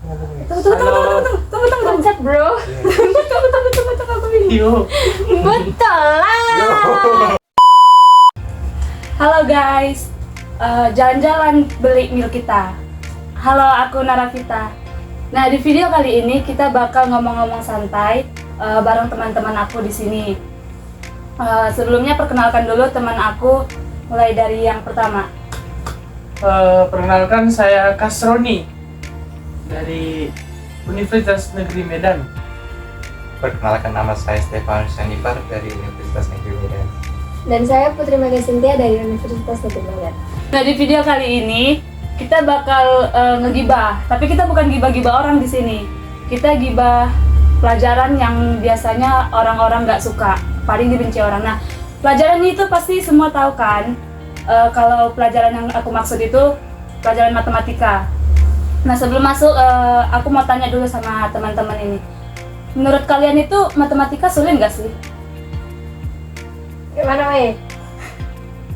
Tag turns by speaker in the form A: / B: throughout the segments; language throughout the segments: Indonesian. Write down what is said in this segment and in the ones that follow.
A: Tunggu, konsep bro. Tunggu, aku bingung. Betul lah. Halo guys, jalan-jalan beli meal kita. Halo, aku Naravita. Nah, di video kali ini kita bakal ngomong-ngomong santai bareng teman-teman aku di sini. Sebelumnya perkenalkan dulu teman aku, mulai dari yang pertama.
B: Perkenalkan, saya Kasroni dari Universitas Negeri Medan.
C: Perkenalkan, nama saya Stefanus Sanipar dari Universitas Negeri Medan.
A: Dan saya Putri Mega Sintia dari Universitas Negeri Medan. Nah, di video kali ini kita bakal ngegibah, tapi kita bukan gibah-gibah orang di sini. Kita gibah pelajaran yang biasanya orang-orang nggak suka, paling dibenci orang. Nah, pelajaran itu pasti semua tahu kan? Kalau pelajaran yang aku maksud itu pelajaran matematika. Nah, sebelum masuk, aku mau tanya dulu sama teman-teman ini. Menurut kalian itu matematika sulit nggak sih? Gimana, Wei?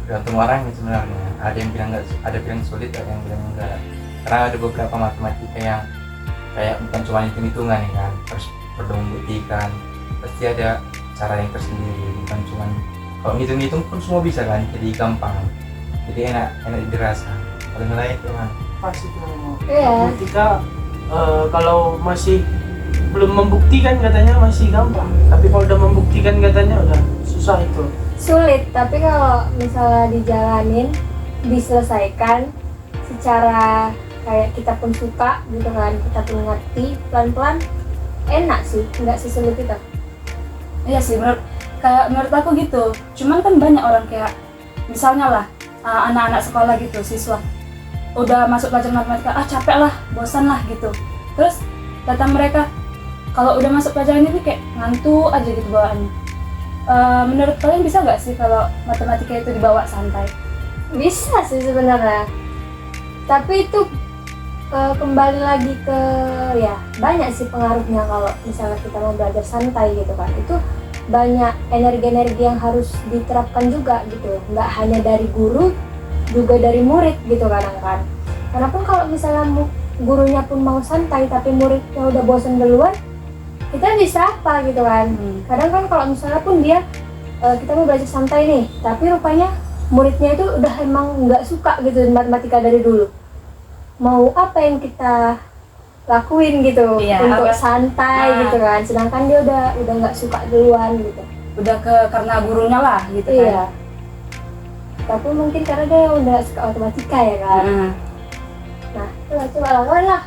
C: Tergantung orang itu sebenarnya. Ada yang bilang nggak, ada bilang sulit, ada yang bilang enggak. Karena ada beberapa matematika yang kayak bukan cuma hitung-hitungan ya kan, harus perlu membuktikan. Pasti ada cara yang tersendiri, bukan cuma kalau ngitung-ngitung pun semua bisa kan, jadi gampang. Jadi enak dirasa. Paling lain itu kan.
B: Pasti itu.
A: Iya.
B: Matematika kalau masih belum membuktikan katanya masih gampang, tapi kalau udah membuktikan katanya udah susah itu.
A: Sulit, tapi kalau misalnya dijalanin, diselesaikan secara kayak kita pun suka gitu kan, kita pun ngerti pelan-pelan, enak sih, nggak sesulit itu. Iya sih, menurut aku gitu. Cuman kan banyak orang kayak misalnya lah anak-anak sekolah gitu, siswa udah masuk pelajaran matematika, capek lah, bosan lah gitu. Terus datang mereka, kalau udah masuk pelajaran ini kayak ngantuk aja gitu bawaannya. Menurut kalian bisa nggak sih kalau matematika itu dibawa santai? Bisa sih sebenarnya, tapi itu kembali lagi ke ya banyak sih pengaruhnya. Kalau misalnya kita mau belajar santai gitu kan, itu banyak energi-energi yang harus diterapkan juga gitu, nggak hanya dari guru, juga dari murid gitu kan. Karena pun kalau misalnya gurunya pun mau santai tapi muridnya udah bosan duluan, kita bisa apa gitu kan. Kadang kan kalau misalnya pun dia kita mau belajar santai nih, tapi rupanya muridnya itu udah emang nggak suka gitu matematika dari dulu, mau apa yang kita lakuin gitu untuk santai gitu kan, sedangkan dia udah nggak suka duluan gitu, udah karena gurunya lah gitu kan. Iya. Tapi mungkin karena dia udah suka matematika ya kan. Nah, coba lakukan lah.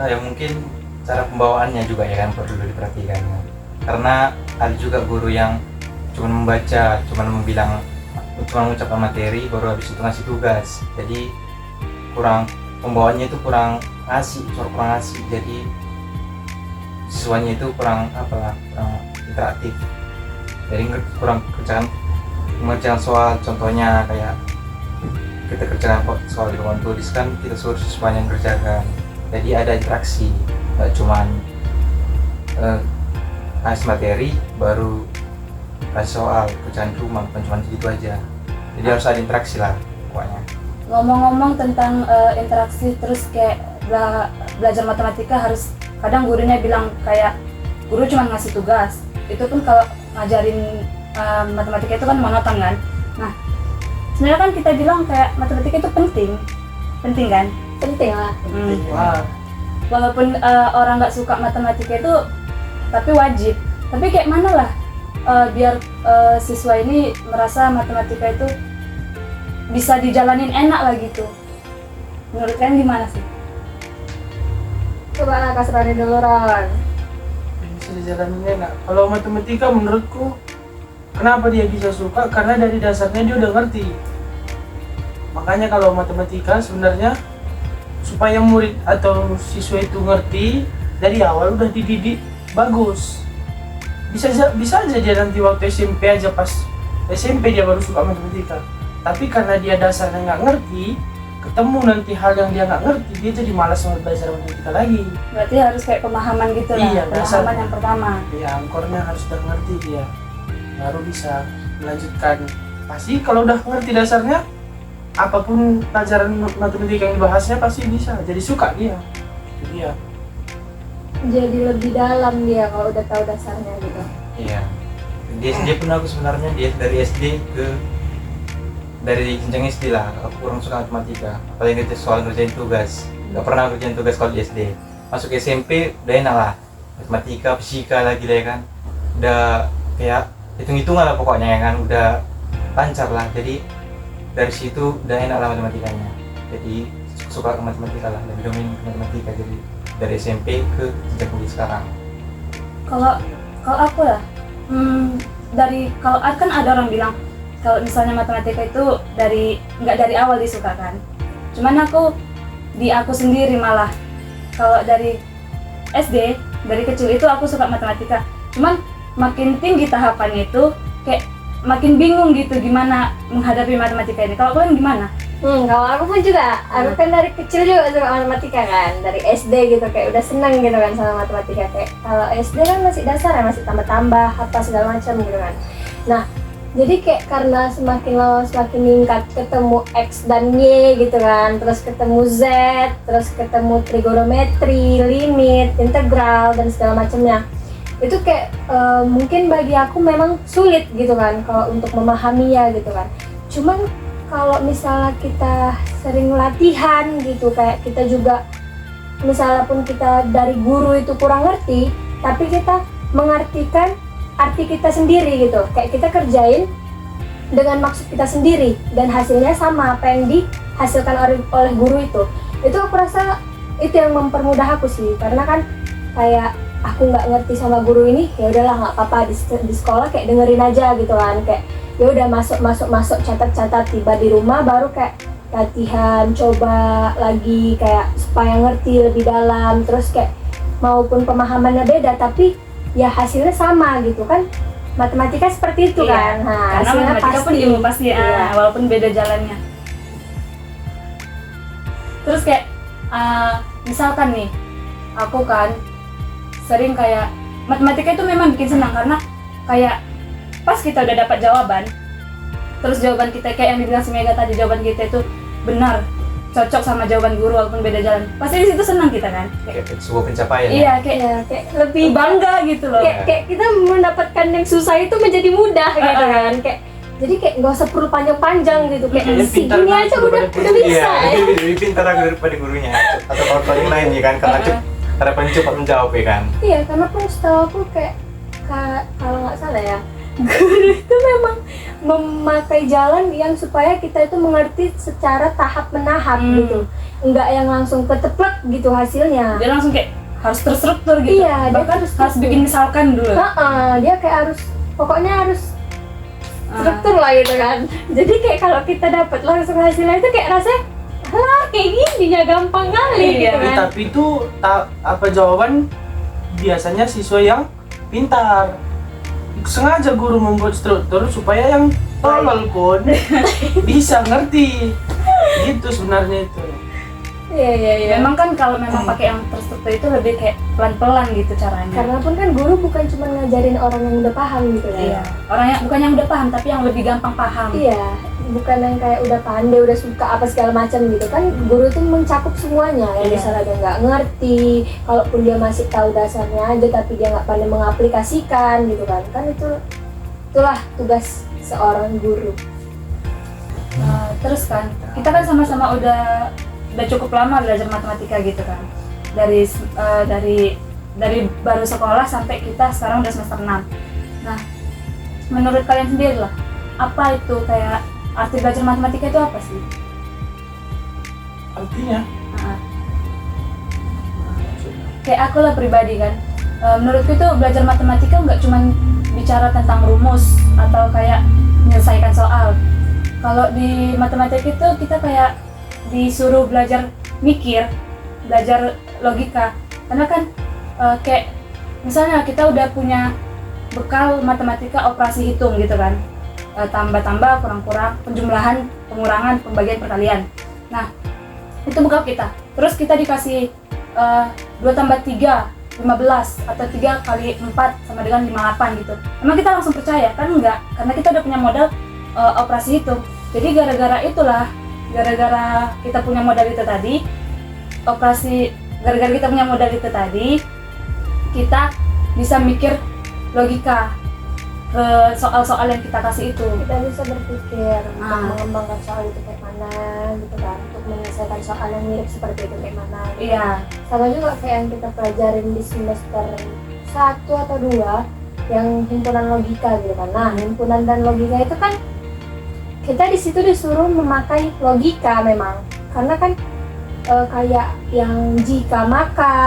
C: Ya mungkin cara pembawaannya juga ya kan perlu diperhatikan. Karena ada juga guru yang cuma membaca, cuma mengucapkan materi, baru habis itu ngasih tugas. Jadi kurang pembawaannya itu kurang asik. Jadi siswanya itu kurang interaktif. Jadi kurang mengerjakan soal, contohnya kayak kita kerjakan soal di ruang tulis kan kita suruh siswanya mengerjakan. Jadi ada interaksi, nggak cuman kasih materi baru kasih soal kerjaan rumah, bukan cuma gitu aja. Jadi harus ada interaksi lah pokoknya. Ngomong-ngomong tentang interaksi, terus kayak belajar matematika harus, kadang gurunya bilang kayak guru cuma ngasih tugas, itu pun kalau ngajarin matematika itu kan monoton kan. Nah, sebenarnya kan kita bilang kayak matematika itu penting kan? Penting lah. Walaupun orang nggak suka matematika itu, tapi wajib. Tapi kayak mana lah biar siswa ini merasa matematika itu bisa dijalanin enak lah gitu. Menurut kalian gimana sih? Coba lah Kasrani dulu, Ron.
B: Bisa dijalanin enak. Kalau matematika menurutku, kenapa dia bisa suka? Karena dari dasarnya dia udah ngerti. Makanya kalau matematika sebenarnya supaya murid atau siswa itu ngerti dari awal udah dididik bagus. Bisa aja dia nanti waktu SMP aja, pas SMP dia baru suka matematika. Tapi karena dia dasarnya nggak ngerti, ketemu nanti hal yang dia nggak ngerti, dia jadi malas belajar matematika lagi.
A: Berarti harus kayak pemahaman gitu lah.
B: Iya,
A: pemahaman yang pertama.
B: Iya, angkornya harus udah ngerti dia, baru bisa melanjutkan. Pasti kalau udah ngerti dasarnya, apapun pelajaran matematika yang dibahasnya pasti bisa, jadi suka dia. Itu dia.
A: Jadi lebih dalam dia kalau udah tahu dasarnya gitu.
C: Iya. Di SD pun aku sebenarnya dari SD ke dari jenjang SD lah, aku kurang suka matematika. Apalagi ngerjain soal ngerjain tugas. Gak pernah ngerjain tugas kalau di SD. Masuk SMP udah enak lah. Matematika, fisika lagi deh kan. Udah kayak hitung-hitungan lah pokoknya ya kan. Udah lancar lah. Jadi dari situ udah enak lah matematikanya. Jadi suka ke matematika lah, lebih domain ke matematika. Jadi dari SMP ke jenjang kuliah sekarang.
D: Kalau aku lah, dari kalau kan ada orang bilang kalau misalnya matematika itu nggak dari awal disuka kan. Cuman aku sendiri malah kalau dari SD dari kecil itu aku suka matematika. Cuman makin tinggi tahapannya itu kayak makin bingung gitu gimana menghadapi matematika ini. Kalau kalian gimana?
A: Kalau aku pun juga, aku kan dari kecil juga suka matematika kan, dari SD gitu kayak udah seneng gitu kan sama matematika. Kayak kalau SD kan masih dasar ya, masih tambah-tambah apa segala macam gitu kan. Nah, jadi kayak karena semakin lama semakin meningkat, ketemu X dan Y gitu kan, terus ketemu Z, terus ketemu trigonometri, limit, integral dan segala macamnya. Itu kayak mungkin bagi aku memang sulit gitu kan kalau untuk memahaminya gitu kan. Cuman kalau misalnya kita sering latihan gitu, kayak kita juga misalnya pun kita dari guru itu kurang ngerti, tapi kita mengartikan arti kita sendiri gitu, kayak kita kerjain dengan maksud kita sendiri dan hasilnya sama apa yang dihasilkan oleh guru itu aku rasa itu yang mempermudah aku sih, karena kan kayak aku nggak ngerti sama guru ini, ya udahlah nggak apa-apa di sekolah kayak dengerin aja gitu kan, kayak ya udah masuk catat tiba di rumah baru kayak latihan coba lagi kayak supaya ngerti lebih dalam, terus kayak maupun pemahamannya beda tapi ya hasilnya sama gitu kan, matematika seperti itu kan.
D: Nah, karena matematika pun ilmu pasti ya, walaupun beda jalannya. Terus kayak misalkan nih aku kan sering kayak matematika itu memang bikin senang karena kayak pas kita udah dapat jawaban, terus jawaban kita kayak yang dibilang si Mega tadi, jawaban kita itu benar, cocok sama jawaban guru walaupun beda jalan, pasti di situ senang kita kan.
C: Kayak sebuah pencapaian.
D: Iya, kayak lebih bangga gitu loh.
A: Kayak kita mendapatkan yang susah itu menjadi mudah gitu kan. Kayak jadi kayak nggak usah perlu panjang-panjang gitu, kayak segini aja udah bisa
C: Iya,
A: ya.
C: lebih pintar aku daripada gurunya atau kawan-kawan yang lain ya kan, karena paling cepat menjawab ya kan.
A: Iya, karena pun setahu aku kayak kalau nggak salah ya, guru itu memang memakai jalan yang supaya kita itu mengerti secara tahap menahap gitu, nggak yang langsung keteplek gitu hasilnya.
D: Dia langsung kayak harus terstruktur gitu.
A: Iya,
D: bahkan harus bikin misalkan dulu.
A: Dia kayak pokoknya harus struktur lah gitu kan. Jadi kayak kalau kita dapat langsung hasilnya itu kayak rasanya kayak gini ya gampang kali gitu kan.
B: Tapi itu apa jawaban biasanya siswa yang pintar. Sengaja guru membuat struktur supaya yang tolol pun bisa ngerti. Gitu sebenarnya itu.
A: Iya.
D: Memang kan kalau memang pakai yang terstruktur itu lebih kayak pelan-pelan gitu caranya.
A: Karena pun kan guru bukan cuma ngajarin orang yang udah paham gitu ya.
D: Iya. Orang yang bukan yang udah paham tapi yang lebih gampang paham.
A: Iya, bukan yang kayak udah pandai, udah suka apa segala macam gitu kan. Guru itu mencakup semuanya. Yang misalnya dia nggak ngerti, kalaupun dia masih tahu dasarnya aja tapi dia nggak pandai mengaplikasikan gitu kan. Kan itulah tugas seorang guru.
D: Terus kan kita kan sama-sama udah cukup lama belajar matematika gitu kan, dari baru sekolah sampai kita sekarang udah semester 6. Nah, menurut kalian sendiri lah, apa itu kayak arti belajar matematika itu apa sih?
B: Artinya
D: Kayak aku lah pribadi kan, menurutku itu belajar matematika nggak cuma bicara tentang rumus atau kayak menyelesaikan soal. Kalau di matematika itu kita kayak disuruh belajar mikir, belajar logika, karena kan kayak misalnya kita udah punya bekal matematika operasi hitung gitu kan, tambah-tambah, kurang-kurang, penjumlahan, pengurangan, pembagian, perkalian. Nah, itu bekal kita. Terus kita dikasih 2 tambah 3, 15, atau 3 kali 4 sama dengan 58 gitu. Emang kita langsung percaya? Kan enggak, karena kita udah punya modal operasi hitung. Jadi gara-gara kita punya modal itu tadi, operasi gara-gara kita punya modal itu tadi, kita bisa mikir logika ke soal-soal yang kita kasih itu.
A: Kita bisa berpikir untuk
D: Ah.
A: mengembangkan soal itu kayak mana gitu kan, untuk menyelesaikan soal yang mirip seperti itu kayak mana gitu.
D: Iya.
A: Sama juga kayak yang kita pelajarin di semester 1 atau 2 yang himpunan logika gitu kan. Nah, himpunan dan logika itu kan kita di situ disuruh memakai logika memang, karena kan kayak yang jika maka,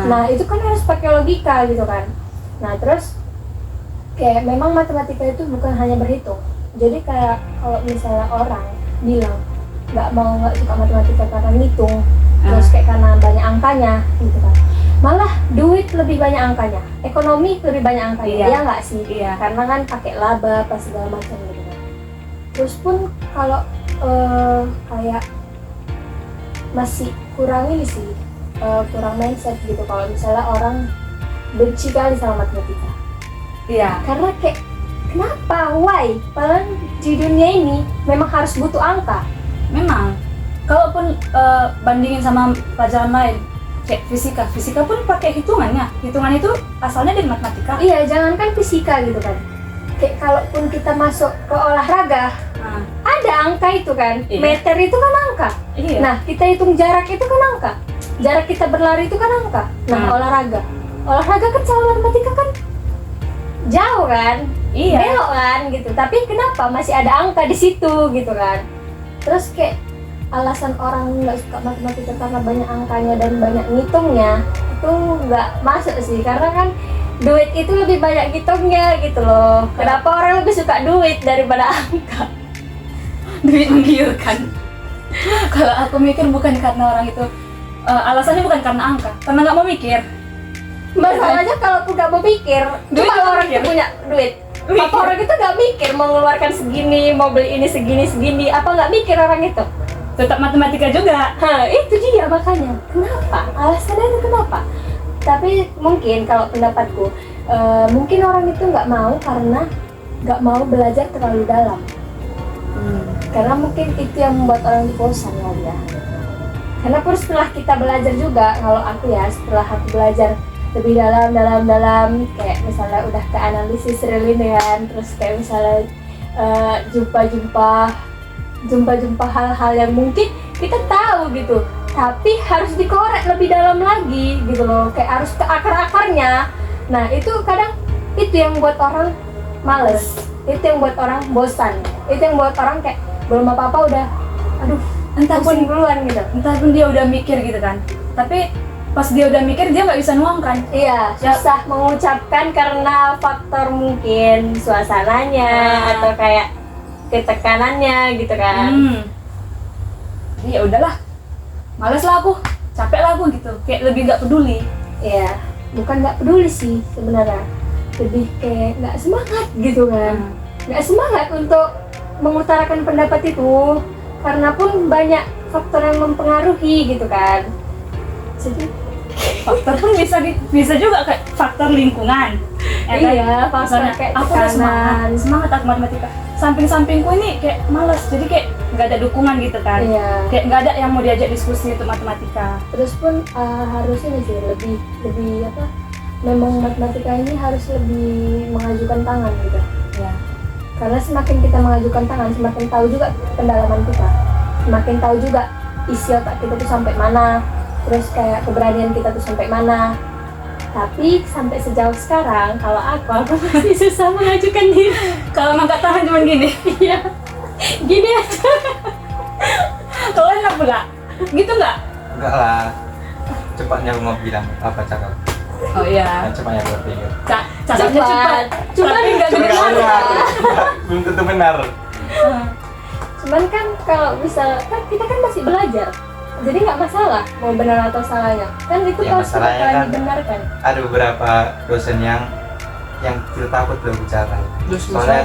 A: nah itu kan harus pakai logika gitu kan. Nah terus kayak memang matematika itu bukan hanya berhitung. Jadi kayak kalau misalnya orang bilang nggak suka matematika karena ngitung, terus kayak karena banyak angkanya gitu kan. Malah duit lebih banyak angkanya, ekonomi lebih banyak angkanya,
D: Iya.
A: ya nggak sih?
D: Iya.
A: Karena kan pakai laba pas segala macam gitu kan. Terus pun kalau kayak masih kurang ini sih, kurang mindset gitu kalau misalnya orang benci kali sama matematika.
D: Iya.
A: Karena kayak kenapa, why? Padahal di dunia ini memang harus butuh angka.
D: Memang. Kalaupun bandingin sama pelajaran lain, kayak fisika pun pakai hitungannya. Hitungan itu asalnya dari matematika.
A: Iya, jangankan fisika gitu kan. Kayak kalaupun kita masuk ke olahraga,
D: Nah,
A: ada angka itu kan.
D: Iya.
A: Meter itu kan angka.
D: iya.
A: Nah, kita hitung jarak itu kan angka. Jarak kita berlari itu kan angka. Nah, olahraga kan sama matematika kan jauh kan,
D: Iya.
A: belok kan gitu. Tapi kenapa masih ada angka di situ gitu kan? Terus kayak alasan orang nggak suka matematika karena banyak angkanya dan banyak ngitungnya itu nggak masuk sih, karena kan duit itu lebih banyak ngitungnya gitu loh. Kenapa orang lebih suka duit daripada angka?
D: Duit menggiurkan. Kalau aku mikir bukan karena orang itu alasannya bukan karena angka, karena nggak mau mikir.
A: Masalahnya kalaupun nggak mau pikir,
D: Duit
A: cuma
D: nggak
A: orang
D: mikir.
A: itu punya duit. Apa orang itu nggak mikir mau mengeluarkan segini, mau beli ini segini, apa nggak mikir orang itu?
D: Tetap matematika juga.
A: Hah, itu dia makanya. Kenapa? Alasannya itu kenapa? Tapi mungkin kalau pendapatku, mungkin orang itu nggak mau karena nggak mau belajar terlalu dalam. Karena mungkin itu yang membuat orang itu bosan kali ya. Karena pun setelah kita belajar juga, kalau aku ya setelah aku belajar lebih dalam kayak misalnya udah ke analisis relinian, terus kayak misalnya jumpa hal-hal yang mungkin kita tahu gitu, tapi harus dikorek lebih dalam lagi gitu loh, kayak harus ke akar-akarnya. Nah itu kadang itu yang buat orang males, itu yang buat orang bosan, itu yang buat orang kayak belum apa-apa udah aduh
D: Entah pun
A: pusing duluan gitu.
D: dia udah mikir gitu kan, tapi pas dia udah mikir dia nggak bisa nuangkan.
A: Iya, susah mengucapkan karena faktor mungkin suasananya atau kayak ketekanannya gitu kan.
D: Jadi ya udahlah, males lah aku, capek lah aku gitu, kayak lebih nggak peduli.
A: Iya, bukan nggak peduli sih sebenarnya, lebih kayak nggak semangat gitu kan, nggak semangat untuk mengutarakan pendapat itu, karena pun banyak faktor yang mempengaruhi gitu kan. Jadi
D: Faktor pun bisa juga kayak faktor lingkungan. Ya kan?
A: iya, faktor
D: Misalnya,
A: kayak
D: aku udah
A: tekanan.
D: semangat aku matematika, samping-sampingku ini kayak males, jadi kayak nggak ada dukungan gitu kan.
A: Iya.
D: Kayak nggak ada yang mau diajak diskusi untuk matematika.
A: Terus pun harus ini sih lebih apa? Memang matematika ini harus lebih mengajukan tangan gitu.
D: Ya.
A: Karena semakin kita mengajukan tangan, semakin tahu juga pendalaman kita, semakin tahu juga isi otak kita tuh sampai mana, terus kayak keberanian kita tuh sampai mana. Tapi sampai sejauh sekarang, kalau aku masih susah mengajukan diri.
D: Kalau nggak tahan cuma gini.
A: Iya, gini aja.
D: Kalau enak pula, gitu nggak?
C: Enggak lah. Cepatnya lu mau bilang apa cakap?
D: Oh iya.
C: Cepatnya lu berpikir.
D: Cakapnya cepat.
A: Cuman
D: Tapi nggak
C: Cuma
D: kedengaran.
C: benar. Belum tentu benar.
A: Cuman kan kalau bisa, kan kita kan masih belajar, jadi nggak masalah mau benar atau salahnya. Kan itu
C: Ya,
A: pasti
C: masalahnya
A: bakalan
C: kan-
A: dibenarkan.
C: Ada beberapa dosen yang tidak takut loh bicara.
B: Dosen
C: Soalnya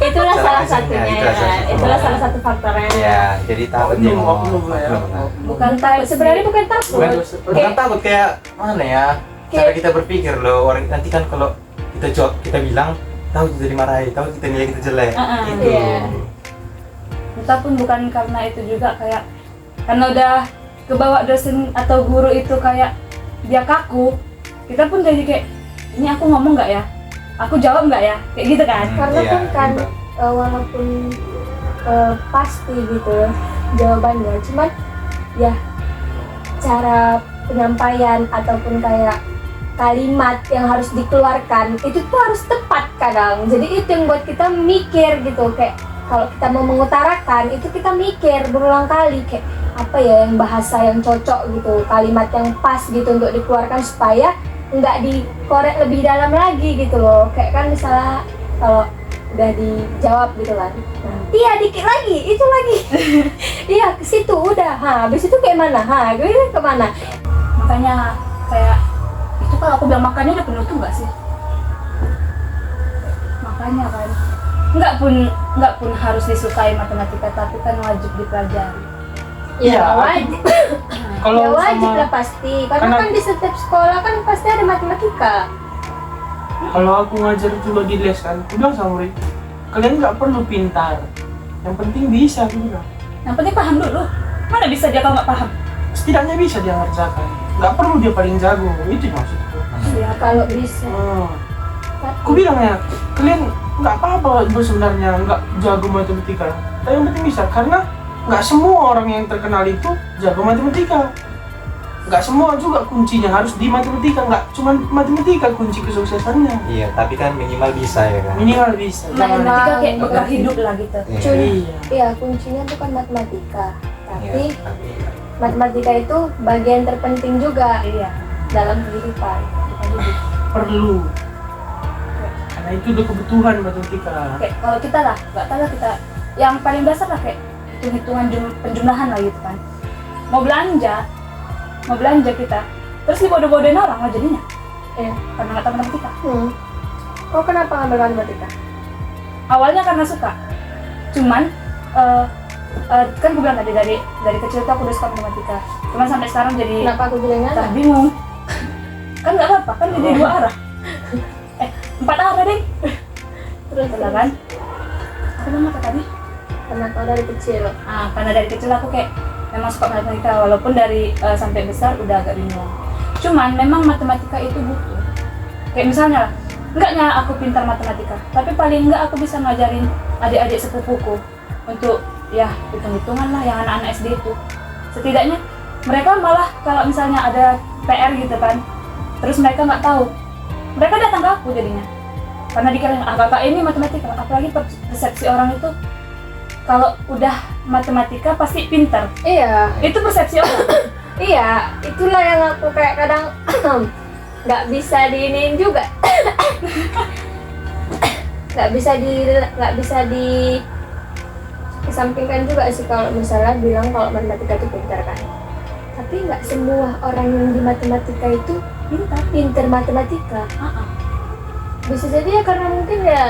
A: Itulah
C: Salah
A: salah
C: satunya,
A: satunya
C: itu
A: ya.
C: salah satu.
A: Itulah salah satu faktornya.
C: ya jadi takut dia ngomong.
B: oknum lah ya.
C: Oknum.
A: Bukan takut, sebenarnya bukan takut.
C: Bukan takut kayak mana ya? Cara
A: Kayak-
C: kita berpikir loh, orang nanti kan kalau kita jawab, kita bilang tahu kita dimarahi, tahu kita nilai kita jelek. Itu.
A: Iya.
D: Kita pun bukan karena itu juga, kayak karena udah kebawa dosen atau guru itu kayak dia kaku, kita pun jadi kayak, ini aku ngomong nggak ya, aku jawab nggak ya, kayak gitu kan.
A: Karena
C: Iya,
A: kan
C: imbang.
A: walaupun pasti gitu jawabannya, cuman ya cara penyampaian ataupun kayak kalimat yang harus dikeluarkan itu tuh harus tepat kadang. Jadi itu yang buat kita mikir gitu, kayak kalau kita mau mengutarakan itu kita mikir berulang kali kayak apa ya yang bahasa yang cocok gitu, kalimat yang pas gitu untuk dikeluarkan supaya nggak dikorek lebih dalam lagi gitu loh. Kayak kan misalnya kalau udah dijawab gitu kan, iya dikit lagi, itu lagi, iya ke situ udah, habis itu kayak mana, gue kemana?
D: Makanya kayak itu kalau aku bilang makannya udah penuh tuh nggak sih? Makanya kan nggak pun harus disukai matematika, tapi kan wajib dipelajari.
B: Iya,
A: Ya
B: aku-
A: wajib,
B: Kalau
A: ya wajib
B: sama
A: lah pasti, karena
B: Karena-
A: kan di setiap sekolah kan pasti ada matematika.
B: kalau aku ngajar juga di les kan, aku bilang sama murid, kalian nggak perlu pintar, yang penting bisa, aku bilang.
D: Yang penting paham dulu. Mana bisa dia kalau nggak paham?
B: Setidaknya bisa dia ngerjakan, nggak perlu dia paling jago, itu maksudku.
A: Ya kalau bisa.
B: Aku bilang ya, kalian nggak apa-apa sebenarnya nggak jago matematika, tapi yang penting bisa, karena nggak semua orang yang terkenal itu jago matematika. Nggak semua juga kuncinya harus di matematika, nggak cuma matematika kunci kesuksesannya.
C: Iya, tapi kan minimal bisa ya kan.
B: Minimal bisa. Jangan.
D: Matematika kayak
A: Emang.
D: bekal hidup lah gitu.
C: Iya.
B: Iya.
A: Iya, kuncinya bukan matematika, tapi
C: Iya, tapi
A: matematika itu bagian terpenting juga
D: Iya.
A: dalam kehidupan.
B: Perlu. Karena itu udah kebutuhan matematika.
D: Kayak kalau kita lah, nggak tahu lah kita yang paling dasar lah kayak hitung-hitungan penjumlahan lah gitu kan. Mau belanja kita, terus dibodoh-bodohin orang lah jadinya.
A: Iya.
D: Karena nggak tahu matematika.
A: Kok kenapa ngambil matematika?
D: Awalnya karena suka, cuman kan gue bilang tadi dari kecil tuh aku udah suka matematika. Cuman sampai sekarang jadi
A: Kenapa aku bilangnya?
D: entah bingung. Kan nggak apa-apa, kan jadi 2 arah. 4 arah deh.
A: Terus
D: Betul kan? Aku bilang apa tadi?
A: karena kau dari kecil.
D: Karena dari kecil aku kayak memang suka matematika, walaupun dari sampai besar udah agak bingung. Cuman memang matematika itu butuh. Kayak misalnya lah, enggaknya aku pintar matematika, tapi paling enggak aku bisa ngajarin adik-adik sepupuku untuk ya hitung-hitungan lah yang anak-anak SD itu. Setidaknya mereka malah kalau misalnya ada PR gitu kan, terus mereka nggak tahu, mereka datang ke aku jadinya. Karena dikira kakak ini matematika, apalagi persepsi orang itu kalau udah matematika pasti pintar.
A: Iya,
D: Itu persepsi orang.
A: iya, itulah yang aku kayak kadang nggak bisa diinin juga, nggak bisa di kesampingkan juga sih kalau misalnya bilang kalau matematika itu pintar kan. Tapi nggak semua orang yang di matematika itu pintar matematika. Bisa jadi ya karena mungkin ya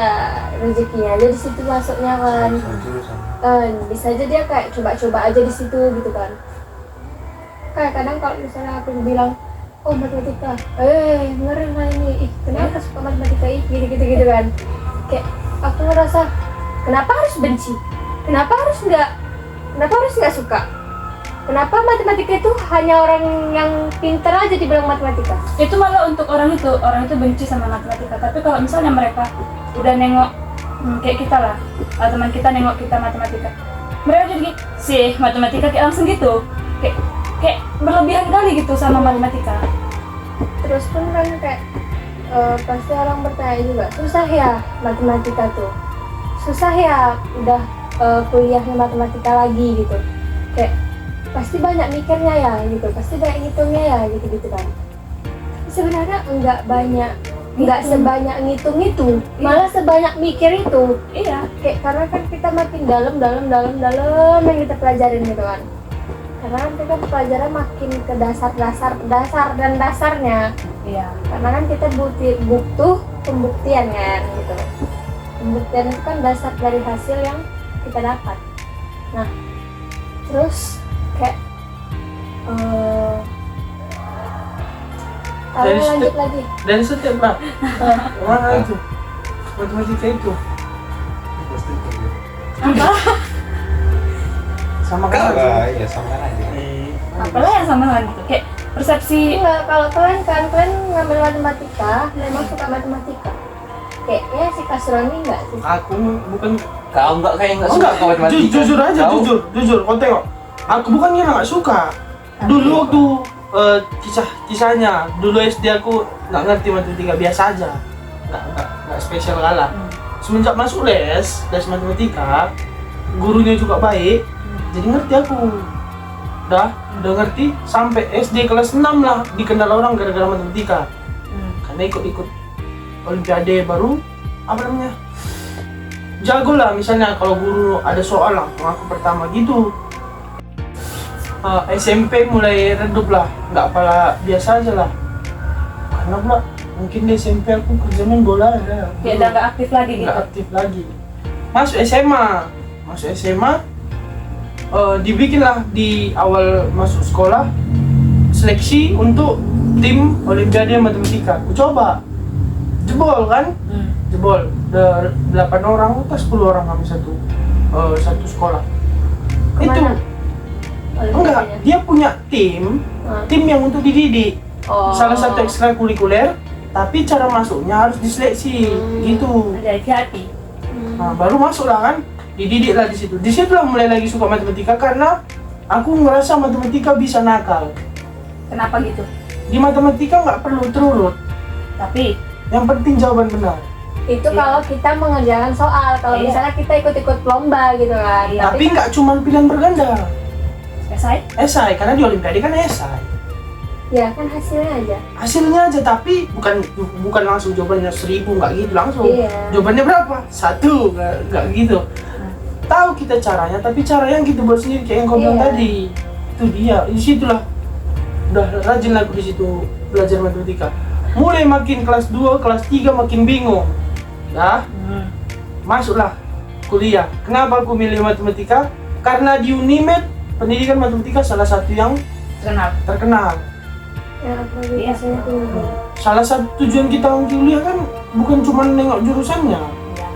A: rezekinya aja di situ masuknya kan.
C: jurusan.
A: Bisa aja dia kayak coba-coba aja di situ gitu kan. Kayak kadang kalau misalnya aku bilang, oh matematika, ngeri lah ini, kenapa suka matematika gitu kan. Kayak aku ngerasa kenapa harus benci, kenapa harus nggak suka, kenapa matematika itu hanya orang yang pintar aja dibilang matematika.
D: Itu malah untuk orang itu benci sama matematika. Tapi kalau misalnya mereka udah nengok kayak kita lah, teman kita nengok kita matematika, mereka jadi sih matematika kayak langsung gitu, kayak berlebihan kali gitu sama matematika.
A: Terus pun kan kayak pasti orang bertanya juga, susah ya matematika tuh, susah ya udah kuliahnya matematika lagi gitu. Kayak pasti banyak mikirnya ya gitu, pasti banyak ngitungnya ya gitu kan. Sebenarnya nggak sebanyak ngitung itu, malah sebanyak mikir itu.
D: Iya,
A: Kayak karena kan kita makin dalam yang kita pelajarin gitu kan. Karena kan kita pelajaran makin ke dasar dan dasarnya.
D: iya.
A: Karena kan kita butuh pembuktian kan gitu. Pembuktian itu kan dasar dari hasil yang kita dapat. Nah, terus kayak
B: Dari
A: lanjut lagi.
B: Dari setiap bab, mana itu matematika itu. sama kan aja.
C: Iya sama kan aja.
D: Apalah yang samaran gitu, kayak persepsi.
A: Enggak, kalau kalian kan kalian ngambil matematika, memang suka matematika. Kayaknya si Kasroni enggak sih?
B: Aku bukan
C: Kau kayak nggak suka sama matematika.
B: jujur aja,
C: Kau-
B: jujur. Kau tengok, aku bukannya nggak suka. Dulu waktu kisahnya, dulu SD aku nggak ngerti matematika, biasa aja, nggak spesial kalah. Semenjak masuk les matematika, gurunya juga baik, jadi ngerti aku. Udah ngerti sampai SD kelas 6 lah dikenal orang gara-gara matematika. Karena ikut olimpiade baru apa namanya? Jago lah, misalnya kalau guru ada soal langsung aku pertama gitu. SMP mulai redup lah, nggak apalah, biasa aja lah. Karena pula mungkin di SMP aku kerja main bola ya.
D: Kayak udah nggak aktif lagi gitu.
B: Nggak aktif lagi. Masuk SMA, dibikinlah di awal masuk sekolah seleksi untuk tim olimpiade matematika. Aku coba, jebol kan? Jebol. 8 orang atau 10 orang kami satu sekolah.
A: Kemana?
B: Enggak, dia punya tim yang untuk dididik.
A: Oh.
B: Salah satu ekstrakurikuler, tapi cara masuknya harus diseleksi gitu.
D: Ada hati-hati.
B: Nah, baru masuk lah kan, dididik lah di situ. Di situ lah mulai lagi suka matematika karena aku ngerasa matematika bisa nakal.
D: Kenapa gitu?
B: Di matematika nggak perlu terurut,
D: Tapi
B: yang penting jawaban benar.
A: Itu kalau kita mengerjakan soal, kalau
D: Iya.
A: misalnya kita ikut-ikut lomba gitu kan.
D: Iya.
B: Tapi nggak cuma pilihan berganda,
D: selesai.
B: esai, karena di olimpiade kan esai.
A: Ya kan hasilnya aja.
B: Hasilnya aja, tapi bukan langsung jawabannya 1000, nggak gitu langsung.
A: Iya.
B: Jawabannya berapa? 1, nggak gitu. Tahu kita caranya, tapi cara yang kita buat sendiri kayak yang kau bilang
A: Iya.
B: tadi. Itu dia, di situlah udah rajin aku di situ belajar matematika. Mulai makin kelas 2, kelas 3 makin bingung. Masuklah kuliah. Kenapa aku milih matematika? Karena di Unimed pendidikan matematika salah satu yang terkenal.
A: Ya apalagi
D: Iya.
A: hasilnya tinggi.
B: Salah satu tujuan kita kuliah kan bukan cuma nengok jurusannya.
D: Iya.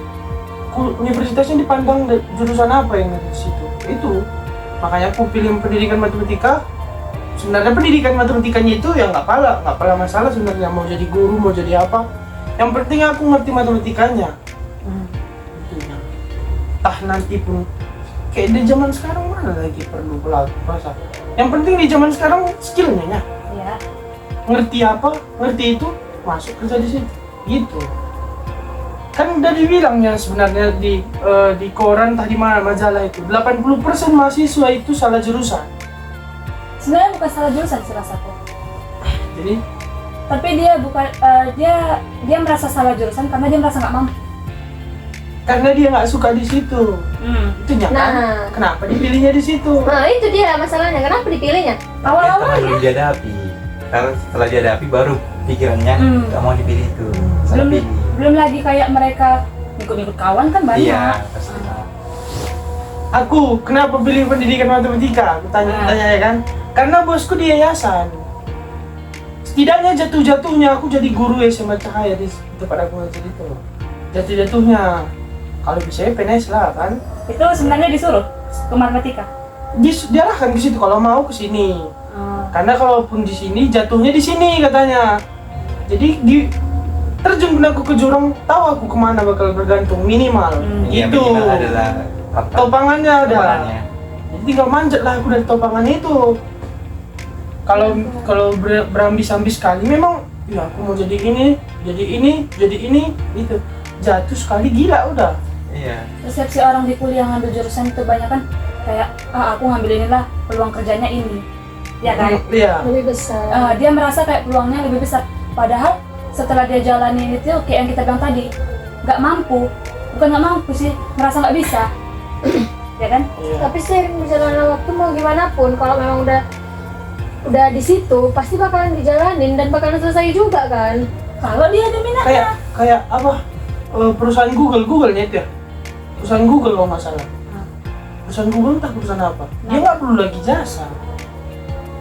B: Universitasnya dipandang jurusan apa yang ada di situ. Itu makanya aku pilih pendidikan matematika. Sebenarnya pendidikan matematikanya itu ya nggak pala masalah sebenarnya, mau jadi guru mau jadi apa. Yang penting aku ngerti matematikanya. Itunya. Tah nanti pun kayak di zaman sekarang mana lagi perlu pelaku bahasa. Yang penting di zaman sekarang skillnya ya.
D: Iya.
B: Ngerti apa, ngerti itu, masuk kerja di situ. Gitu. Kan udah dibilangnya sebenarnya di koran tadi mana majalah itu 80% mahasiswa itu salah jurusan.
D: Sebenarnya bukan salah jurusan sih rasaku.
B: Jadi
D: Tapi dia bukan dia merasa salah jurusan karena dia merasa nggak mampu.
B: karena dia nggak suka di situ. Itunya kan.
A: Nah.
B: Kenapa dipilihnya di situ?
A: Nah itu dia masalahnya, kenapa dipilihnya?
D: Awal-awal
C: Karena belum dihadapi. Kalau setelah dihadapi baru pikirannya nggak mau dipilih itu. Salah
D: belum
C: pilih.
D: belum lagi kayak mereka ikut-ikut kawan kan banyak.
C: Iya, pasti.
B: Aku kenapa pilih pendidikan matematika? Aku tanya ya kan. Karena bosku di yayasan. Setidaknya jatuh-jatuhnya aku jadi guru SMA Cahaya di tempat aku ngajar itu. Jatuh-jatuhnya kalau bisa ya PNS lah kan.
D: Itu sebenarnya disuruh ke matematika.
B: Diarahkan ke situ kalau mau ke sini. Karena kalaupun di sini jatuhnya di sini katanya. Jadi terjun aku ke jurang, tahu aku kemana bakal bergantung minimal.
C: Iya,
B: Itu
C: minimal adalah
B: topangannya ada.
C: topangannya.
B: Jadi tinggal manjat lah aku dari topangan itu. Kalau berambis-ambis sekali memang ya aku mau jadi ini itu jatuh sekali gila udah.
C: Iya.
D: Persepsi orang di kuliah ngambil jurusan itu banyak kan kayak aku ngambil inilah peluang kerjanya ini. Ya kan?
B: Iya.
A: Lebih besar.
D: Dia merasa kayak peluangnya lebih besar. Padahal setelah dia jalanin itu kayak yang kita bilang tadi, nggak mampu. Bukan nggak mampu sih, merasa nggak bisa. Ya kan?
B: Iya.
A: Tapi seiring berjalannya waktu mau gimana pun kalau memang udah di situ pasti bakalan dijalanin dan bakalan selesai juga kan.
D: Kalau dia ada minatnya.
B: Kayak apa? Perusahaan Google-nya itu ya. Perusahaan Google kalau nggak salah. Perusahaan Google entah perusahaan apa. Dia nggak perlu lagi jasa.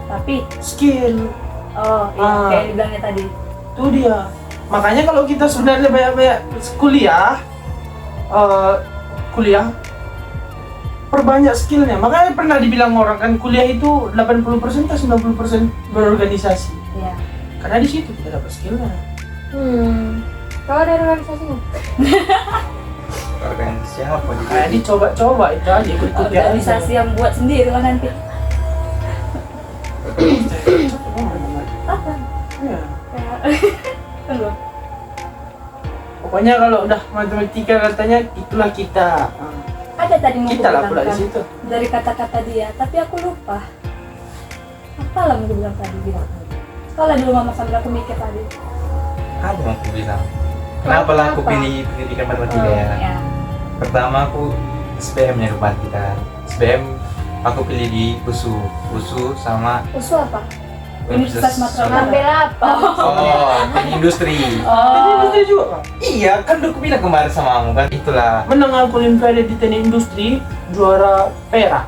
D: Tapi
B: Skill.
D: kayak yang dibilangnya tadi.
B: Itu dia. Makanya kalau kita sebenarnya banyak kuliah perbanyak skillnya. Makanya pernah dibilang orang kan kuliah itu 80% atau 90% berorganisasi.
D: Iya.
B: Karena di situ kita dapat skillnya.
A: Kalau ada organisasi nggak?
C: Organisasi apa juga?
B: Kayak dicoba-coba itu aja ikut-ikut ya.
D: Organisasi yang buat sendiri lah nanti. Apa?
B: Iya.
D: Kayak tunggu.
B: Pokoknya kalau udah matematika katanya itulah kita.
D: Ada tadi mau
B: Kita lah
D: aku
B: pula di
D: bilang
B: situ.
D: kan, dari kata-kata dia, tapi aku lupa. Apa lah mau bilang tadi bilang. Sekolah dulu mama sambil aku mikir tadi.
C: Ada yang aku bilang. Kenapa lah aku
A: Kenapa?
C: pilih pendidikan matematika ya?
D: Ya.
C: Pertama aku SBM-nya lupa kita. SBM aku pilih di USU sama
A: Usul apa?
D: Universitas Sumatera Barat.
A: Ngambil apa?
C: Oh, teknik industri.
B: Jadi itu juga kan.
C: Iya, kan udah aku bilang kemarin sama kamu kan. Itulah.
B: Menang aku olimpiade di teknik industri, juara perak.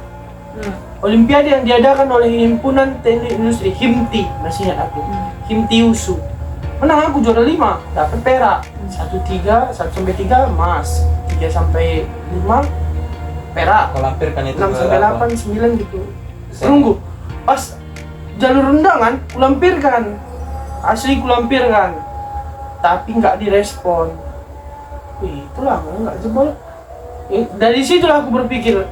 B: Olimpiade yang diadakan oleh himpunan teknik industri HIMTI, masih ingat aku. HIMTI USU. Menang aku juara 5, dapat perak. 1 sampai 3 emas, 3 sampai 5 perak.
C: Aku lampirkan itu
B: 6
C: ke
B: sampai
C: apa?
B: 8, 9 gitu. Tunggu, pas jalur undangan kulampirkan, asli kulampirkan, tapi nggak direspon. Itulah nggak jebol. Dari situlah aku berpikir,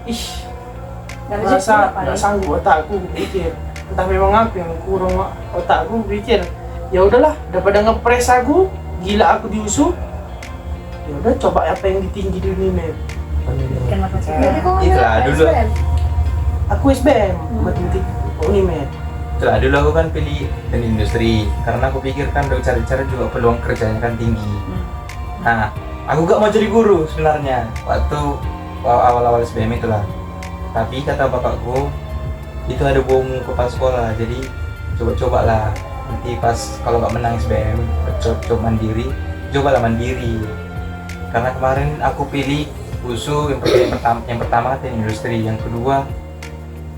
D: Dari situ
B: masa
D: apa
B: nggak
D: ya?
B: sanggup otakku berpikir. Entah memang aku yang kurang otakku berpikir. Ya udahlah, daripada ngepres aku, gila aku diusung. Ya udah coba apa yang ditinggi di Unimed.
D: Kan matematika.
A: Jadi kok ngambil
C: Itulah,
A: apa?
C: dulu.
A: SBM?
B: Aku SBM, matematik Unimed.
C: Itulah dulu aku kan pilih teknik industri karena aku pikir kan udah cari-cari juga peluang kerjanya kan tinggi. Nah, aku gak mau jadi guru sebenarnya waktu awal-awal SBM itulah. Tapi kata bapakku itu ada bomu kepala sekolah, jadi coba-coba lah. Nanti pas kalau gak menang SBM, coba mandiri, cobalah mandiri. Karena kemarin aku pilih USU yang pertama kan teknik industri, yang kedua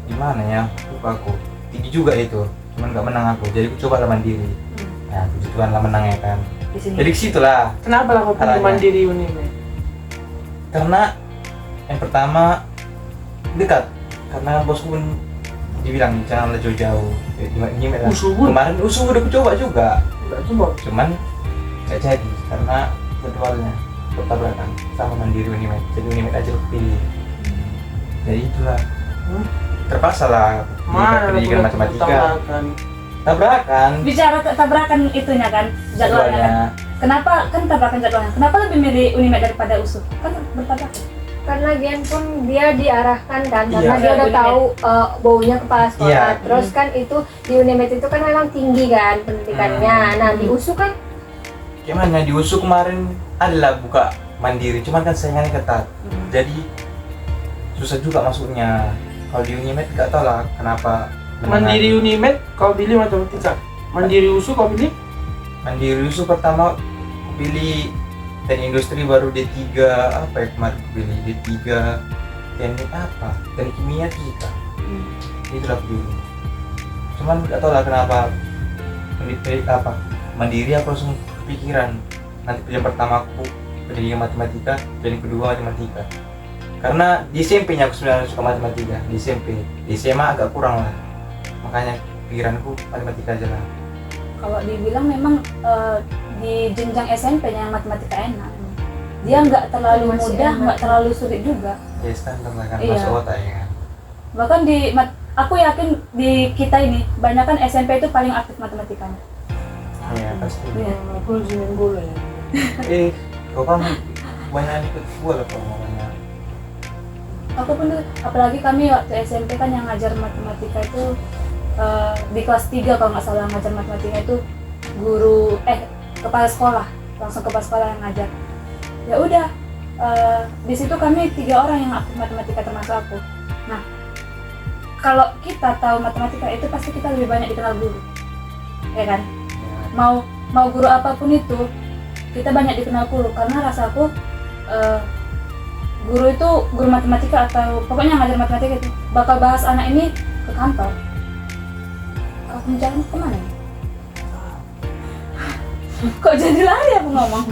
C: gimana ya, lupa aku. Tinggi juga itu, cuman gak menang aku, jadi aku coba lah mandiri. Nah, puji Tuhan lah menang ya kan.
D: Di sini.
C: Jadi situlah,
B: Kenapa lah kau pilih
C: Arahnya.
B: mandiri Unimed?
C: karena yang pertama dekat, karena bosku pun dibilang janganlah jauh-jauh. Ini
B: USU pun?
C: kemarin USU udah aku coba juga,
B: Enggak coba.
C: cuman gak jadi karena jadwalnya bertabrakan sama mandiri Unimed, jadi Unimed aja aku pilih. Jadi itulah, terpaksa lah
B: Mana
C: pendidikan
B: lah
C: matematika. Tabrakan
D: Bicara tabrakan itunya kan, jadwalnya kan.
C: jadwalnya.
D: Kenapa kan tabrakan jadwalnya? Kenapa lebih milih Unimed daripada USU? Kan bertabrakan.
A: Karena Gen pun dia diarahkan kan, karena
C: Iya.
A: dia udah
D: Unimed.
A: tahu baunya kepala sekolah.
C: Iya.
A: Terus kan itu di Unimed itu kan memang tinggi kan pendidikannya. Nah di USU kan
C: Gimana di USU kemarin adalah buka mandiri, cuman kan saingannya ketat. Jadi susah juga masuknya. Kalau di Unimed gak tau lah kenapa
B: Mandiri Unimed kau pilih matematika. Mandiri USU kau pilih?
C: Mandiri USU pertama aku pilih teknik industri, baru D3 apa ya kemarin aku pilih D3 teknik apa? Teknik kimia fisika. Itulah aku pilih. Cuman gak tau lah kenapa mandiri aku langsung kepikiran nanti pilihan pertama aku pendidikan matematika, pilihan kedua matematika. Karena di SMP-nya aku sebenarnya suka matematika, di SMP. Di SMA agak kurang lah. Makanya pikiranku matematika aja lah.
D: Kalau dibilang memang di jenjang SMP-nya yang matematika enak. Dia nggak terlalu
A: Masih
D: mudah,
A: enak.
D: nggak terlalu sulit juga.
C: Ya standar lah kan,
D: Iya.
C: masuk otak ya kan.
D: Bahkan aku yakin di kita ini banyak kan SMP itu paling aktif matematikanya.
C: Iya pasti.
D: Iya.
B: Aku harus main bola ya.
C: Kau kan banyak ikut bola kau namanya.
D: Aku pun apalagi kami waktu SMP kan yang ngajar matematika itu di kelas 3 kalau nggak salah ngajar matematika itu guru kepala sekolah, langsung kepala sekolah yang ngajar. Ya udah di situ kami 3 orang yang aktif matematika termasuk aku. Nah kalau kita tahu matematika itu pasti kita lebih banyak dikenal guru, ya kan? Mau guru apapun itu kita banyak dikenal guru, karena rasaku guru itu guru matematika atau pokoknya ngajar matematika itu bakal bahas anak ini ke kantor. Kamu jalan kemana ya? Kok jadi lari aku ngomong?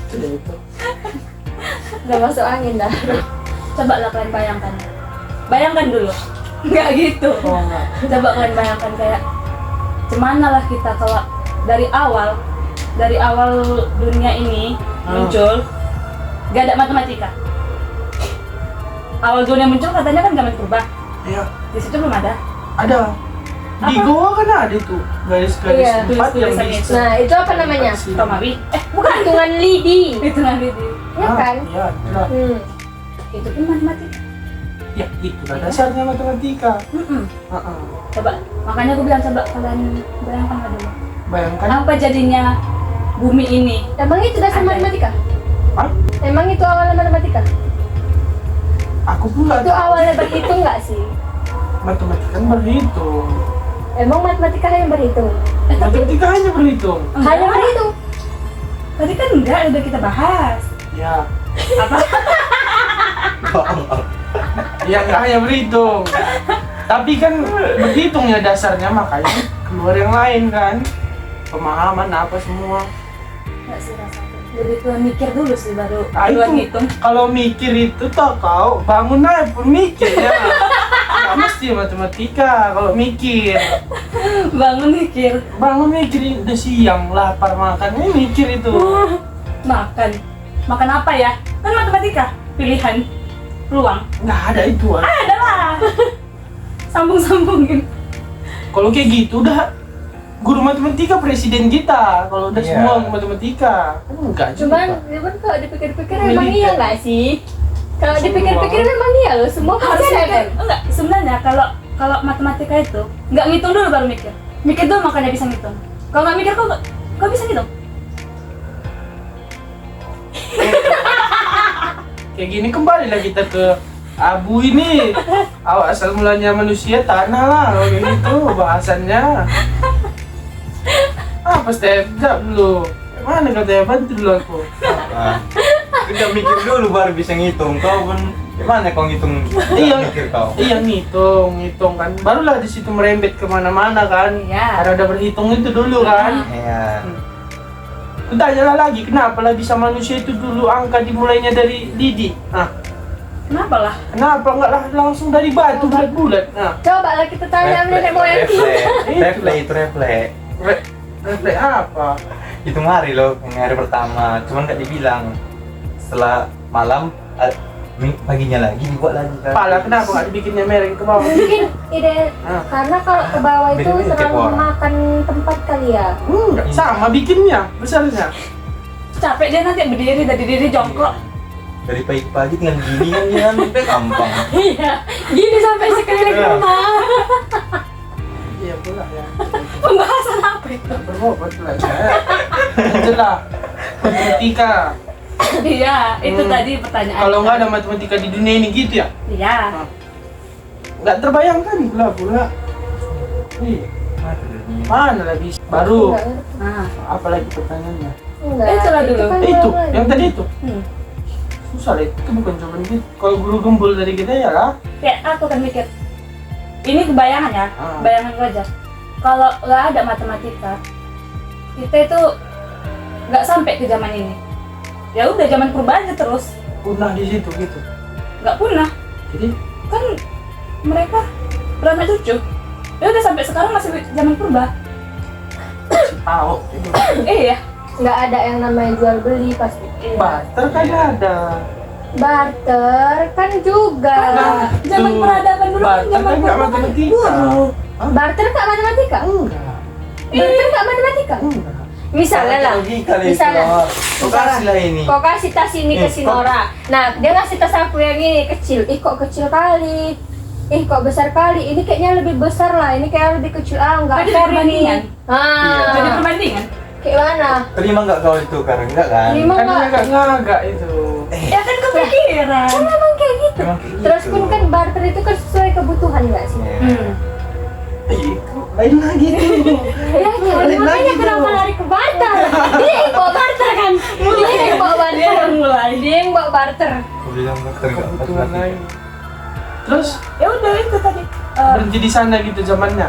B: Sudah itu.
A: udah masuk angin dah.
D: Coba lah kalian bayangkan dulu. Nggak gitu.
B: Oh enggak.
D: Coba kalian bayangkan kayak gimana lah kita kalau dari awal dunia ini muncul nggak ada matematika. Awal dunia muncul katanya kan zaman purba.
B: Iya,
D: Di situ belum ada.
B: ada. Di
D: Apa?
B: Goa kan ada tuh garis-garis
A: Iya,
B: empat yang
D: tulis-tulisan
B: di
D: itu.
A: Nah, itu apa namanya?
D: Romawi. Bukan.
A: Hitungan lidi.
D: Itu nanti
A: Ya kan?
B: Iya, itulah.
D: itu pun matematika.
B: Ya, itulah dasarnya matematika. Heeh.
D: Coba, makanya aku bilang coba kalian bayangkan lah dulu.
B: Bayangkan.
D: Apa jadinya bumi ini?
A: Emang itu dasar
D: Ada.
A: matematika?
B: Hah?
A: Emang itu awalnya matematika?
B: Aku pun nggak
A: Itu
B: tahu.
A: awalnya berhitung nggak sih?
B: Matematika kan berhitung.
A: Emang matematika yang berhitung?
D: Tapi
B: Matematika hanya berhitung.
A: Hanya
D: enggak.
A: berhitung?
D: Tadi kan enggak, udah kita bahas.
B: Ya,
D: Apa?
B: ya nggak hanya berhitung. Tapi kan berhitungnya dasarnya, makanya keluar yang lain kan. Pemahaman apa semua.
D: Enggak sih rasanya. Lebih ke mikir dulu sih baru
B: Ah,
D: duluan
B: itu
D: ngitung.
B: kalau mikir itu toh kau bangun aja pun mikir ya. Nggak mesti matematika kalau mikir.
D: Bangun mikir.
B: Bangun mikir udah siang lapar makan ini mikir itu.
D: Makan apa ya? Kan matematika, pilihan, peluang.
B: Nggak ada itu. Ah.
D: Ada lah. Sambung-sambungin.
B: Kalau kayak gitu udah guru matematika presiden kita. Kalau udah
C: Iya.
B: semua matematika kan enggak
A: Cuman,
B: juga.
A: cuman kalau dipikir-pikir
B: Militer.
A: emang iya nggak sih? Kalau
B: Semua.
A: dipikir-pikir memang iya loh, semua pasti
D: Harusnya
A: ada.
D: enggak, sebenarnya kalau matematika itu enggak ngitung dulu baru mikir. Mikir dulu makanya bisa ngitung. Kalau nggak mikir kok bisa ngitung?
B: Kayak gini kembali lah kita ke abu ini. Awal asal mulanya manusia tanah lah kalau kayak gitu bahasannya. Apa step dulu? Mana katanya bantu dulu aku.
C: Kita mikir dulu baru bisa ngitung. Kau pun gimana kau ngitung?
B: Iya.
C: Mikir kau.
B: Iya ngitung kan. Barulah di situ merembet kemana-mana kan.
D: Iya.
B: Karena udah berhitung itu dulu kan.
C: Iya.
B: Tanyalah lagi, kenapa lah bisa manusia itu dulu angka dimulainya dari lidi? Nah,
D: Kenapa lah?
B: kenapa nggak lah langsung dari batu bulat-bulat? Nah,
A: Coba lah kita tanya nenek moyang kita.
C: Refleks.
B: refleks apa?
C: Hitung hari loh, yang hari pertama. Cuman nggak dibilang. Setelah malam, paginya lagi dibuat lagi kan.
B: Pala kenapa nggak dibikinnya mereng ke bawah?
A: Mungkin ide
B: Ah.
A: karena kalau ke bawah itu
C: Beda-beda tiap
A: terlalu
C: orang.
A: memakan tempat kali ya.
B: Enggak, sama bikinnya besarnya.
D: Capek dia nanti berdiri dari diri jongkok.
C: Dari pagi-pagi tinggal gini kan dia kan gampang.
A: Iya, gini sampai sekeliling
C: Iya.
A: rumah.
B: Iya pula ya.
D: Pembahasan apa itu?
B: Tak berobat pula ya. Itulah matematika.
D: Iya, itu tadi pertanyaan.
B: Kalau nggak ada matematika di dunia ini gitu ya?
D: Iya.
B: Nggak terbayangkan pula. Ih, mana lagi? Baru.
A: Enggak ngerti.
D: Nah,
B: Apa lagi pertanyaannya?
A: Enggak.
D: Itulah dulu.
A: kan
B: Itu,
A: belum
B: yang
A: ada.
B: tadi itu.
D: hmm.
B: Susah lah, itu bukan jawaban gitu. Kalau guru gembul dari kita ya lah.
D: Kayak aku kan mikir. Ini kebayangan ya,
B: Ah.
D: bayangan gue aja. Kalau nggak ada matematika, kita itu nggak sampai ke zaman ini. Ya udah zaman purba aja terus,
B: Punah di situ gitu.
D: nggak punah.
B: Jadi
D: Kan mereka beranak cucu. Ya udah sampai sekarang masih zaman purba.
B: tahu itu.
D: Iya.
A: Nggak ada yang namanya jual beli pasti.
B: Barter kan ada.
A: Barter kan juga.
B: Nah,
D: Zaman
B: tuh.
D: peradaban dulu kan
B: Barter
D: zaman
B: kan nggak
D: purba kan
B: matematika.
D: guru.
A: Barter nggak matematika?
B: Enggak.
A: Barter nggak matematika?
B: Enggak.
A: Misalnya lah.
C: Logika
A: Misalnya.
C: Kau kasih lah ini.
A: Kok kasih tas ini ke si Nora. Nah, dia ngasih tas aku yang ini kecil. Ih, kok kecil kali. Ih, kok besar kali. Ini kayaknya lebih besar lah. Ini kayak lebih kecil. Ah, enggak
D: Jadi
A: fair
D: perbandingan.
A: ini. Ah,
D: Jadi perbandingan.
A: kayak mana?
C: Terima nggak kau itu karena enggak kan?
A: Terima.
B: Kan
A: Enggak.
B: agak ngagak itu.
D: Ya kan kepikiran.
A: Kan memang kayak gitu.
C: Memang kayak
A: Terus
C: gitu.
A: pun kan barter itu kan sesuai kebutuhan nggak sih?
C: Iya.
B: Itu lain lagi tuh.
A: Ya,
B: Lain
A: makanya
B: lagi
A: kenapa
B: tuh.
A: lari ke barter? Dia yang bawa barter kan? Dia yang bawa
D: Dia
A: barter.
D: yang mulai.
A: Dia yang bawa barter.
C: Aku bilang dokter nggak
B: Kebutuhan
C: matematika.
B: lain. Terus
D: Ya udah itu tadi.
B: berhenti di sana gitu zamannya.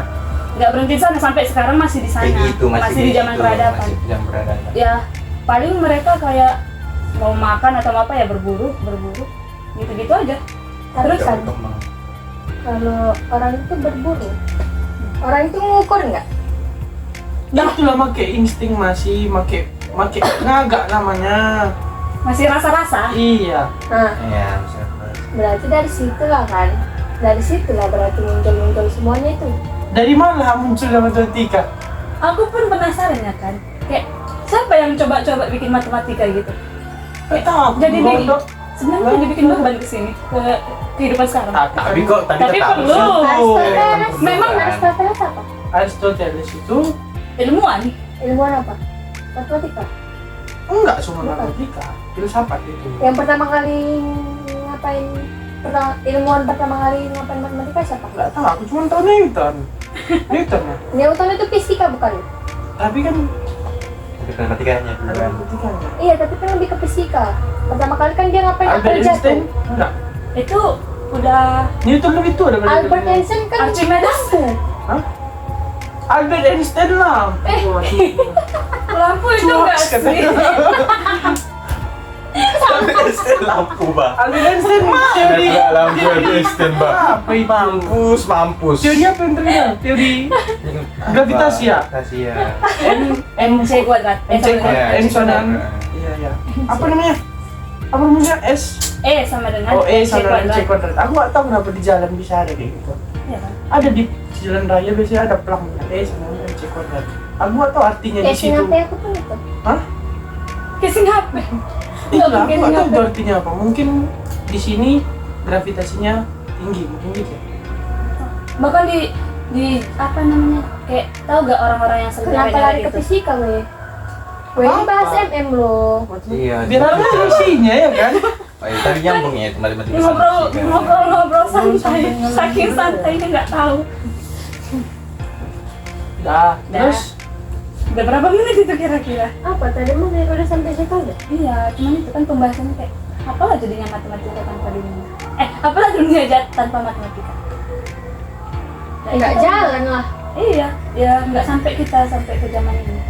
D: Nggak berhenti di sana sampai sekarang masih di sana.
C: Kayak gitu masih
D: di zaman
C: gitu,
D: peradaban.
C: Masih di zaman peradaban.
D: Ya paling mereka kayak mau makan atau apa ya berburu. gitu-gitu aja.
A: Tapi kan
C: berkembang.
A: kalau orang itu berburu, orang itu mengukur nggak?
B: Itulah make insting masih make ngagak namanya.
D: Masih rasa-rasa.
B: Iya.
A: Nah,
C: Iya, bisa.
A: berarti dari situlah kan, dari situlah berarti muncul semuanya itu.
B: Dari mana munculnya matematika?
D: Aku pun penasaran ya kan, kayak siapa yang coba-coba bikin matematika gitu?
B: Gak tahu.
D: Jadi
B: bodoh.
D: sebenarnya jadi bikin beban kesini ke kehidupan sekarang.
C: Tapi kok tadi
D: Tapi
C: ketahuan
D: perlu.
C: sih?
A: Aristoteles,
D: Memang
A: Aristoteles apa?
B: Aristoteles itu
D: Ilmuwan.
A: Ilmuwan apa? Matematika.
B: enggak cuma matematika, filsafat itu.
A: Yang pertama kali ngapain? Ilmuwan pertama kali ngapain matematika siapa?
B: Enggak tahu, aku cuma tahu Newton. Newton ya.
A: Newton itu fisika bukan?
B: Tapi kan
C: Tapi matematikanya
B: ada
C: duluan.
B: matematikanya.
A: Iya, tapi kan lebih ke fisika. Pertama kali kan dia ngapain
B: Albert
A: kerja
B: Einstein
A: tuh?
B: enggak.
D: Itu udah
B: Newton lebih tua daripada
A: Albert
B: Newton.
A: Einstein kan
D: Archimedes.
A: lampu.
B: Hah? Albert Einstein lah.
D: lampu itu enggak sih?
C: Einstein lampu, Bang.
B: Albert Einstein teori.
C: Lampu Einstein, Bang.
B: Apa itu?
C: Mampus.
B: Teori apa yang terkenal? Teori gravitasi ya?
C: Gravitasi ya.
D: MC kuadrat.
B: MC kuadrat.
C: Iya,
B: sama dengan iya ya. Apa namanya? Apa namanya? S.
D: Sama dengan
B: Oh, E sama dengan C
D: kuadrat.
B: kuadrat. Aku nggak tahu kenapa di jalan bisa ada kayak gitu.
D: Iya kan?
B: Ada di jalan raya biasanya ada pelangnya E sama dengan C kuadrat. Aku nggak tahu artinya di situ.
A: Singapura aku pun itu.
B: Hah?
D: Casing HP.
B: Itulah, aku
D: mungkin
B: nggak tahu
D: nyampe.
B: itu artinya apa. Mungkin di sini gravitasinya tinggi, mungkin gitu. ya.
D: Bahkan di apa namanya? Kayak tahu gak orang-orang yang sering
A: Kenapa
D: nyari
A: lari ke
D: gitu?
A: fisika gue? Gue ini
B: Apa?
A: bahas MM loh.
C: Iya.
B: Biar ada isinya ya kan?
C: Oh, iya, tadi nyambung ya itu matematika sama
D: Ngobrol
C: fisika.
D: ngobrol santai, saking santainya nggak tahu.
B: Dah, terus
D: Udah berapa menit itu kira-kira?
A: Apa tadi mah udah sampai situ udah?
D: Iya, cuman itu kan pembahasannya kayak apalah jadinya matematika tanpa dunia. Apalah dunia tanpa matematika. Nah,
A: Enggak
D: itu kan-
A: jalan lah.
D: Iya, ya nggak sampai kita sampai ke zaman ini.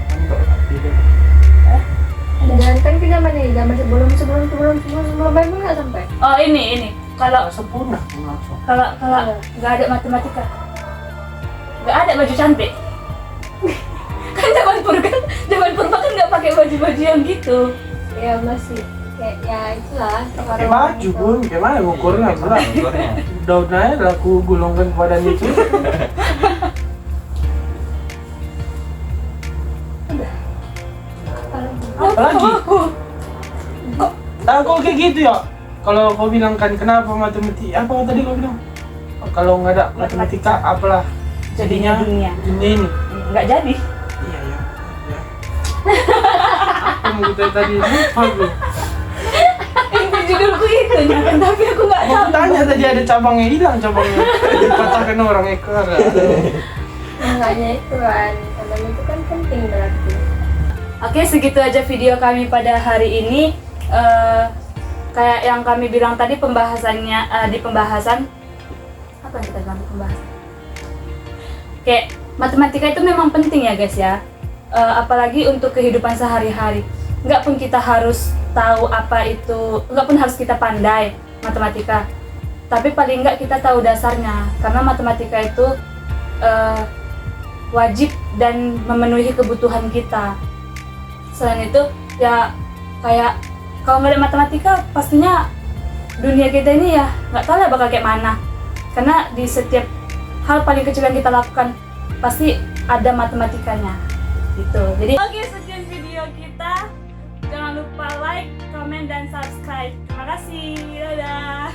A: Dan kan ke zaman ini, zaman sebelum Bible nggak sampai.
D: Oh ini kalau
B: sempurna langsung.
D: kalau nggak ada matematika, nggak ada baju cantik. Kan zaman purba kan nggak pakai baju-baju yang gitu.
A: Ya masih kayak ya itulah.
B: Pakai baju pun, gimana ngukurnya pula?
C: Ukurnya.
B: Daun aja lah aku gulungkan ke badan itu. Apalagi?
D: Kok
B: Nah, kok kayak gitu ya? Kalau kau bilang kan kenapa matematika? Apa tadi kau bilang? Kalau nggak ada matematika, apalah
D: jadinya dunia?
B: dunia ini?
D: Nggak jadi.
B: Iya ya. Ya. Apa mau kita tadi lupa gue.
D: Inti judulku itu kan, tapi aku nggak
B: Mau
D: tahu.
B: tanya tadi ada cabangnya hilang, cabangnya dipatahkan orang ekor.
A: Makanya itu kan, karena itu kan penting berarti.
D: Oke, segitu aja video kami pada hari ini. Kayak yang kami bilang tadi pembahasannya di pembahasan apa yang kita bilang di pembahasan? Kayak matematika itu memang penting ya guys ya. Apalagi untuk kehidupan sehari-hari. Nggak pun kita harus tahu apa itu, nggak pun harus kita pandai matematika. Tapi paling nggak kita tahu dasarnya. Karena matematika itu wajib dan memenuhi kebutuhan kita. Selain itu ya kayak kalau nggak ada matematika pastinya dunia kita ini ya nggak tahu lah bakal kayak mana, karena di setiap hal paling kecil yang kita lakukan pasti ada matematikanya gitu. Jadi oke, sekian video kita, jangan lupa like, comment, dan subscribe. Terima kasih, dadah.